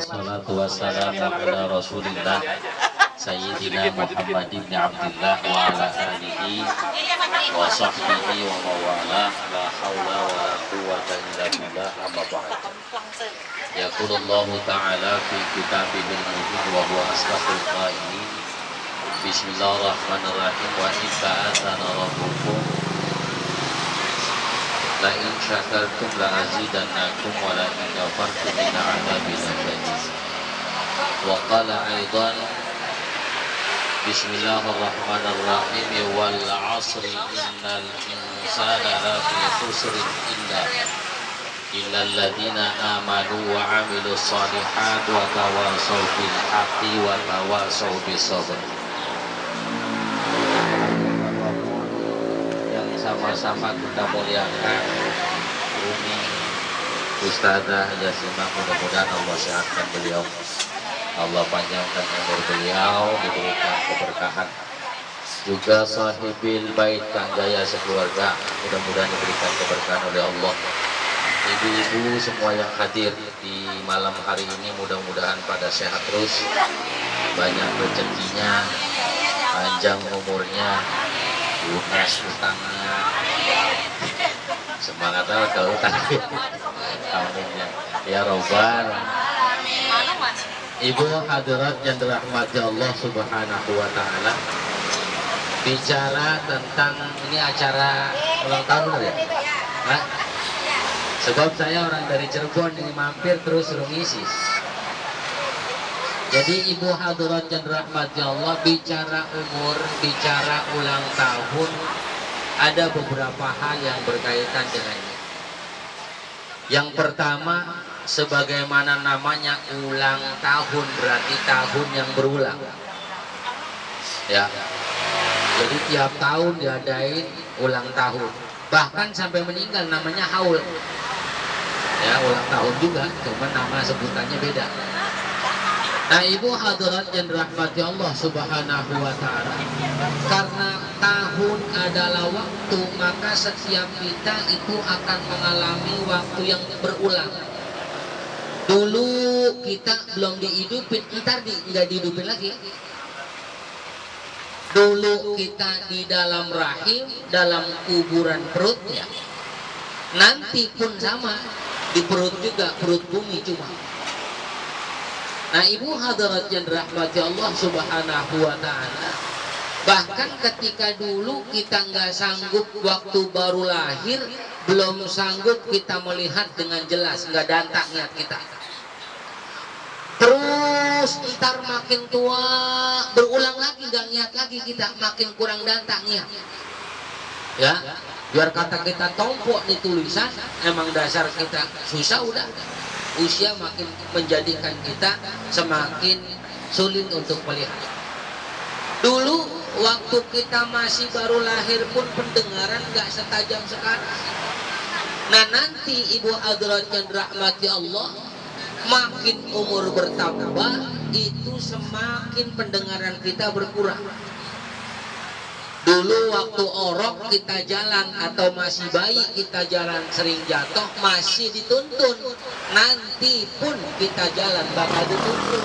Salatu wassalamu ala rasulillah Sayyidina Muhammad ibn Abdillah wa ala alihi wa sahbihi wa mawala la hawla wa la quwwata illa billah amma ba'd. Yaqulullahu ta'ala fi kitabihil mubin wa huwa asdaqul qailin. Bismillahirrahmanirrahim. Wa in ta'adzana rabbukum la in syakartum la azidannakum wa la in kafartum inna 'adzabi lasyadid. Wa qala aidan Bismillahirrahmanirrahim wal 'asri innal insana lafi khusrin illa alladziina aamanu wa 'amilus shalihaati wa tawashaw bil haqqi wa tawashaw bis sabr. Sama-sama kita muliakan Umi Ustazah Yasimah, mudah-mudahan Allah sehatkan beliau, Allah panjangkan umur beliau, diberikan keberkahan. Juga sahibil bait Kang Jaya sekeluarga, mudah-mudahan diberikan keberkahan oleh Allah. Ibu-ibu semua yang hadir di malam hari ini mudah-mudahan pada sehat terus, banyak rezekinya, panjang umurnya, lunas utangnya, semangat kalau utang kamunya ya robbal. Ibu hadirat yang dirahmati Allah subhanahu wa ta'ala, bicara tentang ini acara ulang tahun ya? Hah? Sebab saya orang dari Cirebon ini mampir terus suruh ngisi. Jadi ibu hadirat yang dirahmati Allah, bicara umur, bicara ulang tahun, ada beberapa hal yang berkaitan dengannya. Yang pertama, sebagaimana namanya ulang tahun, berarti tahun yang berulang. Ya. Jadi tiap tahun diadain ulang tahun. Bahkan sampai meninggal namanya haul. Ya, ulang tahun juga, cuma nama sebutannya beda. Nah, ibu hadirat yang dirahmati Allah subhanahu wa ta'ala, karena tahun adalah waktu, maka setiap kita itu akan mengalami waktu yang berulang. Dulu kita belum dihidupin, ntar nggak dihidupin lagi. Dulu kita di dalam rahim, dalam kuburan perutnya, nanti pun sama, di perut juga, perut bumi cuma. Nah, ibu hadirat yang dirahmati Allah subhanahu wa ta'ala, bahkan ketika dulu kita nggak sanggup waktu baru lahir, belum sanggup kita melihat dengan jelas, nggak dantak niat kita. Terus ntar makin tua, berulang lagi, nggak niat lagi kita, makin kurang dantak niat. Ya, biar kata kita tompok di tulisan, emang dasar kita susah udah. Usia makin menjadikan kita semakin sulit untuk melihat. Dulu waktu kita masih baru lahir pun pendengaran gak setajam sekarang. Nah, nanti ibu hadirat yang dirahmati Allah, makin umur bertambah, itu semakin pendengaran kita berkurang. Dulu waktu orok kita jalan atau masih bayi kita jalan sering jatuh, masih dituntun. Nanti pun kita jalan bakal dituntun.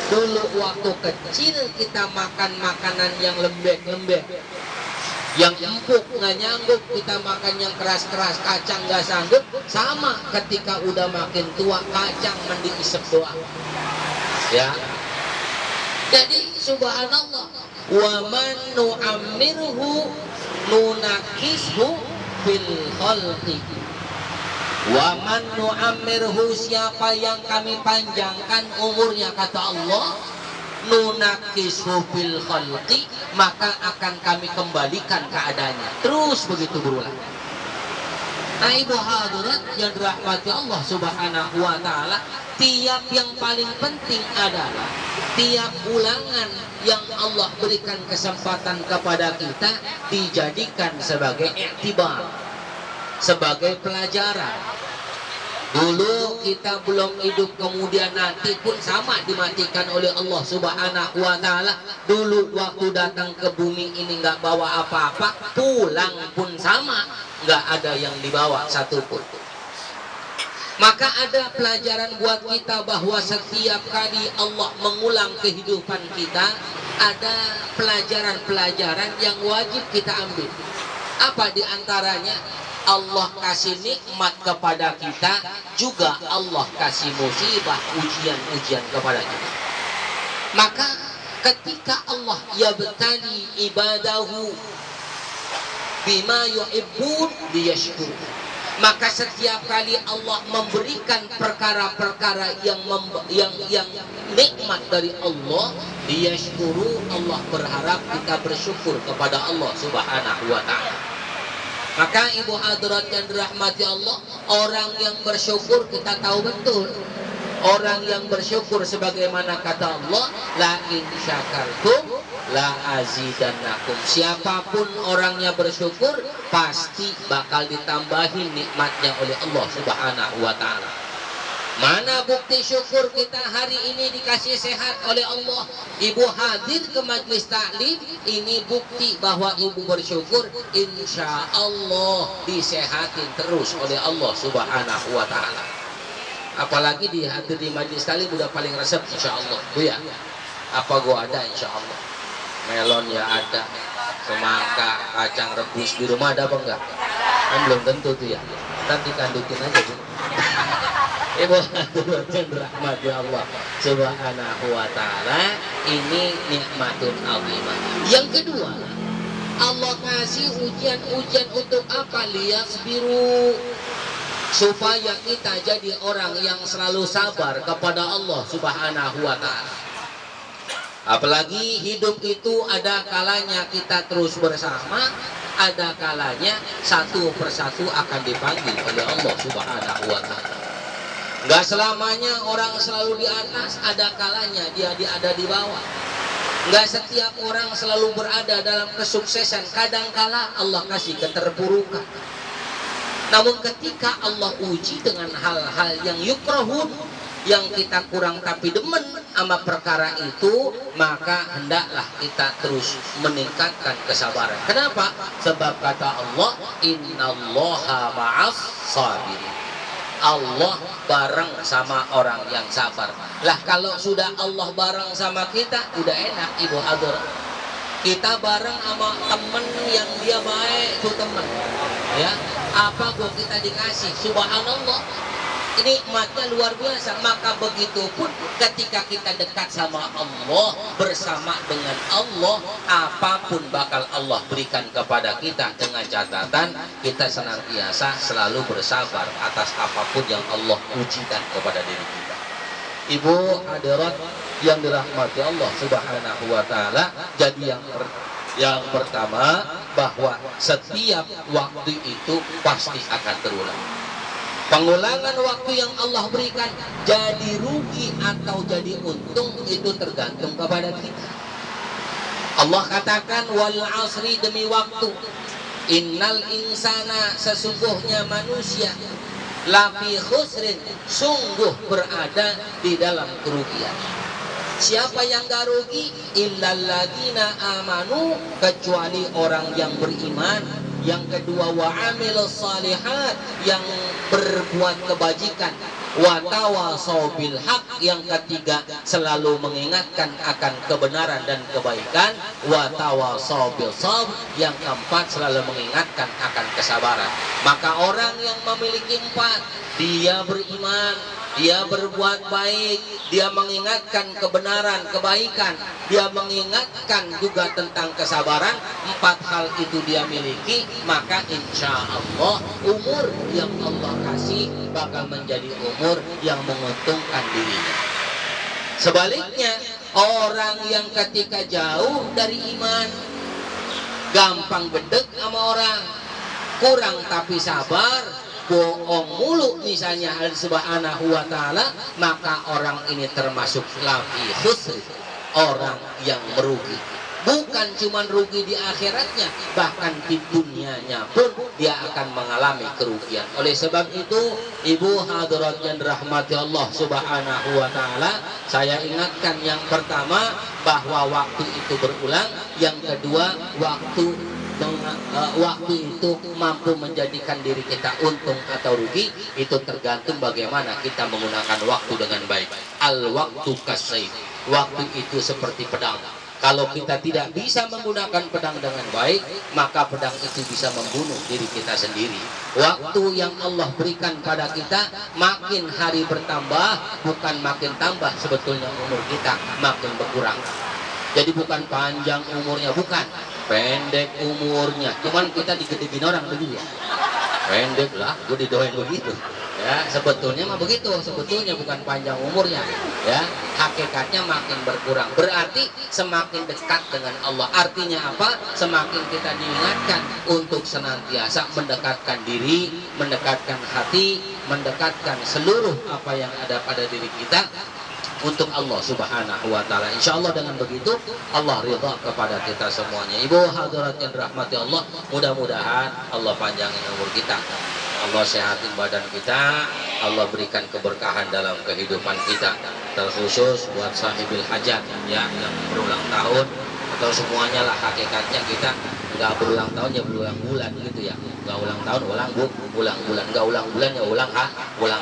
Dulu waktu kecil kita makan makanan yang lembek-lembek, yang empuk nggak nyanggup, kita makan yang keras-keras, kacang nggak sanggup. Sama ketika udah makin tua, kacang mandi isep doang. Ya. Jadi subhanallah, wa man nu'ammirhu nunakishu fil khalqi. Wa man nu'ammirhu, siapa yang kami panjangkan umurnya, kata Allah, nunakishu fil khalqi, maka akan kami kembalikan keadaannya. Terus begitu berulang. Nah, ibu hadirat yang dirahmati Allah subhanahu wa ta'ala, tiap yang paling penting adalah tiap ulangan yang Allah berikan kesempatan kepada kita dijadikan sebagai iktibar, sebagai pelajaran. Dulu kita belum hidup, kemudian nanti pun sama dimatikan oleh Allah subhanahu wa ta'ala. Dulu waktu datang ke bumi ini nggak bawa apa-apa, pulang pun sama, nggak ada yang dibawa satupun. Maka ada pelajaran buat kita bahwa setiap kali Allah mengulang kehidupan kita, ada pelajaran-pelajaran yang wajib kita ambil. Apa diantaranya? Allah kasih nikmat kepada kita, juga Allah kasih musibah, ujian-ujian kepada kita. Maka ketika Allah yabtali ibadahu bima yuhibbun liyashkur, maka setiap kali Allah memberikan perkara-perkara yang nikmat dari Allah, liyashkuru, Allah berharap kita bersyukur kepada Allah Subhanahu wa taala. Maka ibu hadirat yang dirahmati Allah, orang yang bersyukur kita tahu betul. Orang yang bersyukur sebagaimana kata Allah, la in syakartum la azidannakum. Siapapun orangnya bersyukur, pasti bakal ditambahin nikmatnya oleh Allah Subhanahu wa taala. Mana bukti syukur kita hari ini dikasih sehat oleh Allah? Ibu hadir ke majlis taklim, ini bukti bahwa ibu bersyukur. Insya Allah disehatin terus oleh Allah Subhanahu wa taala. Apalagi dihadir di majlis taklim udah paling resep insya Allah. Bu ya, apa gua ada insya Allah. Melon ya ada, semangka, kacang rebus di rumah ada apa enggak? Kan belum tentu tuh ya. Nanti kandukin aja Bu. Ibu hadirin rahmati Allah Subhanahu wa taala, ini nikmatun azimah. Yang kedua, Allah kasih ujian-ujian untuk apa? Liyasbiru, supaya kita jadi orang yang selalu sabar kepada Allah Subhanahu wa taala. Apalagi hidup itu ada kalanya kita terus bersama, ada kalanya satu persatu akan dipanggil oleh Allah Subhanahu wa taala. Gak selamanya orang selalu di atas, ada kalanya dia ada di bawah. Gak setiap orang selalu berada dalam kesuksesan, kadangkala Allah kasih keterpurukan. Namun ketika Allah uji dengan hal-hal yang yukrahun, yang kita kurang tapi demen sama perkara itu, maka hendaklah kita terus meningkatkan kesabaran. Kenapa? Sebab kata Allah, innallaha ma'as sabirin. Allah bareng sama orang yang sabar. Lah kalau sudah Allah bareng sama kita, udah enak ibu hadir. Kita bareng sama temen yang dia baik, itu temen. Ya, apa gua kita dikasih? Subhanallah. Ini nikmatnya luar biasa. Maka begitu pun ketika kita dekat sama Allah, bersama dengan Allah, apapun bakal Allah berikan kepada kita, dengan catatan kita senantiasa selalu bersabar atas apapun yang Allah ujikan kepada diri kita. Ibu hadirat yang dirahmati Allah Subhanahu wa taala, jadi yang pertama, bahwa setiap waktu itu pasti akan terulang. Pengulangan waktu yang Allah berikan, jadi rugi atau jadi untung, itu tergantung kepada kita. Allah katakan, wal asri, demi waktu, innal insana, sesungguhnya manusia, lafi khusrin, sungguh berada di dalam kerugian. Siapa yang gak rugi? Illalladzina amanu, kecuali orang yang beriman. Yang kedua, wa amilus shalihat, yang berbuat kebajikan. Wa tawasau bil haq, yang ketiga selalu mengingatkan akan kebenaran dan kebaikan. Wa tawasau bil sabr, yang keempat selalu mengingatkan akan kesabaran. Maka orang yang memiliki empat, dia beriman, dia berbuat baik, dia mengingatkan kebenaran, kebaikan, dia mengingatkan juga tentang kesabaran, empat hal itu dia miliki, maka insya Allah umur yang Allah kasih bakal menjadi umur yang menguntungkan dirinya. Sebaliknya, orang yang ketika jauh dari iman, gampang bedek sama orang, kurang tapi sabar, bohong mulu misalnya Allah Subhanahu wa taala, maka orang ini termasuk lafi khusr, orang yang merugi. Bukan cuma rugi di akhiratnya, bahkan di dunianya pun dia akan mengalami kerugian. Oleh sebab itu, ibu hadirat yang dirahmati Allah Subhanahu wa taala, saya ingatkan yang pertama bahwa waktu itu berulang, yang kedua waktu waktu itu mampu menjadikan diri kita untung atau rugi, itu tergantung bagaimana kita menggunakan waktu dengan baik. Al waktu kasayf, waktu itu seperti pedang. Kalau kita tidak bisa menggunakan pedang dengan baik, maka pedang itu bisa membunuh diri kita sendiri. Waktu yang Allah berikan pada kita, makin hari bertambah, bukan makin tambah sebetulnya umur kita, makin berkurang. Jadi bukan panjang umurnya, bukan, pendek umurnya. Cuman kita digede-gedein orang begitu ya. Pendek lah, gue didoain begitu. Ya, sebetulnya mah begitu, sebetulnya bukan panjang umurnya. Ya, hakikatnya makin berkurang. Berarti semakin dekat dengan Allah. Artinya apa? Semakin kita diingatkan untuk senantiasa mendekatkan diri, mendekatkan hati, mendekatkan seluruh apa yang ada pada diri kita untuk Allah Subhanahu wa taala. Insyaallah dengan begitu Allah ridha kepada kita semuanya. Ibu hadirat yang dirahmati Allah, mudah-mudahan Allah panjangin umur kita. Allah sehatin badan kita, Allah berikan keberkahan dalam kehidupan kita. Terkhusus buat sahibil hajat ya, yang berulang tahun atau semuanya lah, hakikatnya kita nggak berulang tahun ya berulang bulan gitu ya. Nggak ulang tahun ulang ulang bulan, nggak ulang bulan ya ulang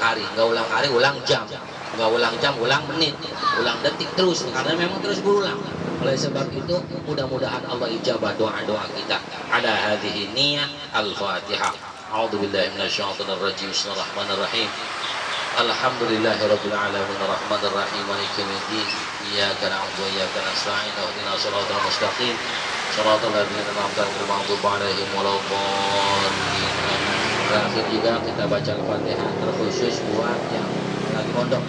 hari, nggak ulang hari ulang jam, nggak ulang jam ulang menit, ulang detik terus, karena memang terus berulang. Oleh sebab itu mudah-mudahan Allah ijabah doa-doa kita. Ada hadhihi niyah al-Fatihah. A'udzu billahi minasyaitonir rajim. Bismillahirrahmanirrahim. Alhamdulillahirabbil alamin arrahmanir rahim maliki yaumiddin. Iyyaka na'budu wa iyyaka nasta'in. Ihdinas siratal mustaqim. Shiratal ladzina an'amta 'alaihim ghairil maghdubi 'alaihim waladdallin. Terakhir juga kita baca Al-Fatihah terkhusus buat yang lagi mondok.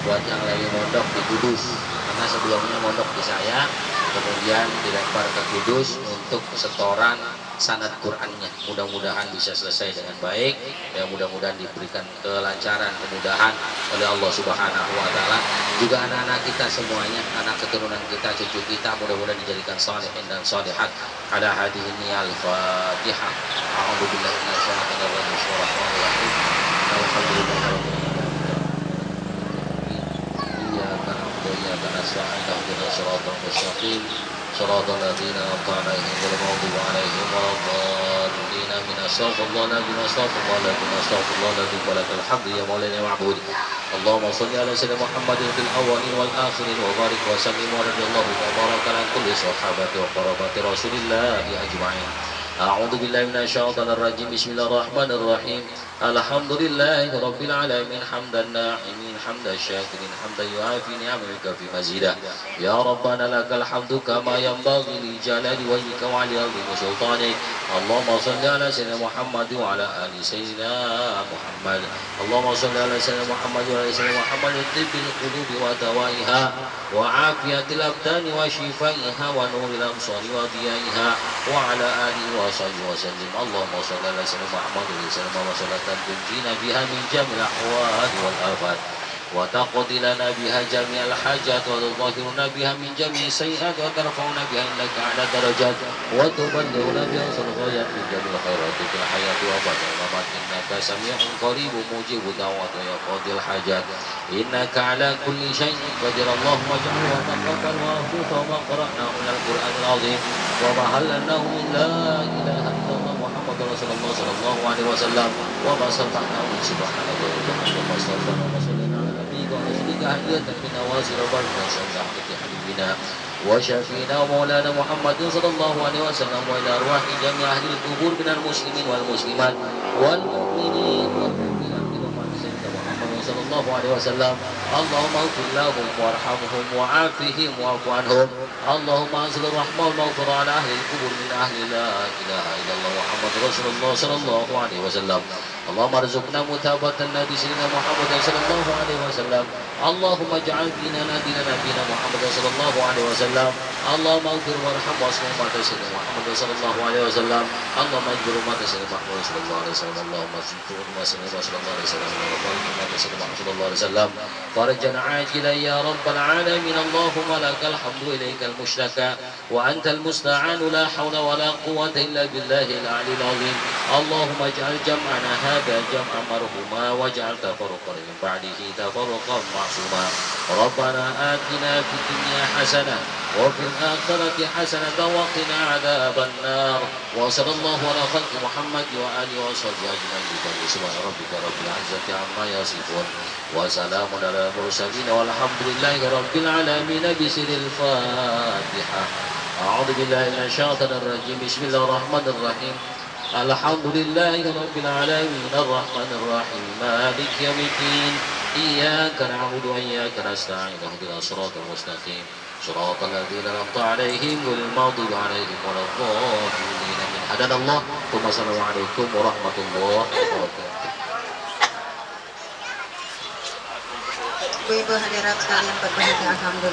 Buat yang lagi mondok di Kudus. Karena sebelumnya mondok di saya, kemudian dilempar ke Kudus untuk setoran sanad Qur'annya. Mudah-mudahan bisa selesai dengan baik ya, mudah-mudahan diberikan kelancaran, kemudahan oleh Allah Subhanahu wa taala. Juga anak-anak kita semuanya, anak keturunan kita, cucu kita, mudah-mudahan dijadikan salihin dan salihat. Ada hadhihi al-Fatihah. A'udzu billahi minasyaitonir rajim. Bismillahirrahmanirrahim. Alhamdulillahirabbil alamin. Iyyaka na'budu wa iyyaka nasta'in. Ihdinas siratal mustaqim. Shiratal ladzina an'amta 'alaihim ghairil maghdubi 'alaihim waladdallin. Astaghfirullahaladzim walakal hamdu ya maulana ya ma'bud. Allahumma shalli ala sayyidina Muhammadin fil awwalin wal akhirin wa barik wa sallim wa radiyallahu wa baraka ala kulli sahabati wa qarabati Rasulillah ajma'in. A'udzu billahi minasyaitonir rajim. Bismillahirrahmanirrahim. Alhamdulillahi rabbil alamin hamdan na'imin hamdan syakirin hamdan yu'afi ni'amaka fi mazidah. Ya Rabbana lakal hamdu kama yanbaghi li jalali wajhika wa li 'azimi sultanik. Allahumma shalli ala sayyidina Muhammad wa ala ali sayyidina Muhammad. Allahumma shalli ala sayyidina Muhammad wa ala ali sayyidina Muhammad. Tibbil qulubi wa dawaiha wa afiyatil abdani wa shifaiha wa nuril absari wa diyaiha wa ala alihi wa sahbihi wa sallim. Allahumma shalli ala sayyidina Muhammad wa ala ali sayyidina Muhammad. تنجينا بها من جميع الأحوال والآفات وتقضي لنا بها جميع الحاجات وتظاهرنا بها من جميع السيئات وترفعنا بها إنك على درجات وتبلغنا بها الغايات من جميع الخيرات في الحياة وبعد الممات إنك سميع قريب مجيب دعوات يا قاضي الحاجات إنك على كل شيء قدير. اللهم اجعل وتقبل وأخوك وما قرأناه من القرآن العظيم وما هللناه من لا إله إلا الله محمد رسول الله صلى الله عليه وسلم وما سمعناه من سبحانك وما استغفرنا وصلنا على نبيك ورسولك هدية من نوازل بركة شجاعة حبيبنا وشفينا ومولانا محمد صلى الله عليه وسلم وإلى أرواح جميع أهل القبور من المسلمين والمسلمات والمؤمنين والمؤمنات برحمة سيدنا محمد صلى الله عليه وسلم. اللهم اغفر لهم وارحمهم وعافهم واعف عنهم. اللهم انزل الرحمة والمغفرة على أهل القبور من أهل لا إله إلا الله محمد رسول الله صلى الله عليه وسلم. اللهم ارزقنا متابعة النبي سيدنا محمد صلى الله عليه وسلم. اللهم اجعل ديننا دين نبينا محمد صلى الله عليه وسلم. اللهم اغفر وارحم واصلح أمة سيدنا محمد صلى الله عليه وسلم. اللهم اجبر أمة سيدنا محمد صلى الله عليه وسلم. اللهم اجبر أمة سيدنا محمد صلى الله عليه وسلم. اللهم اجبر سيدنا محمد صلى الله عليه وسلم فرجا عاجلا يا رب العالمين. اللهم لك الحمد إليك المشتكى وأنت المستعان لا حول ولا قوة إلا بالله العلي العظيم. اللهم اجعل جمعنا هذا جمعا مرحوما واجعل تفرقا من بعده تفرقا معصوما. ربنا آتنا في الدنيا حسنة وفي الآخرة حسنة وقنا عذاب النار. وصلى الله على خلق محمد وآله وصحبه أجمعين. سبحان ربك رب العزة عما يصفون وسلام على المرسلين والحمد لله رب العالمين. بسر الفاتحة. أعوذ بالله من الشيطان الرجيم. بسم الله الرحمن الرحيم. الحمد لله رب العالمين الرحمن الرحيم مالك يوم الدين إياك نعبد وإياك نستعين اهدنا الصراط المستقيم صراط الذين أنعمت عليهم غير المغضوب عليهم ولا الضالين آمين. هدانا الله. ثم السلام عليكم ورحمة الله وبركاته. Ibu-ibu hadirat sekalian berbahagia, alhamdulillah.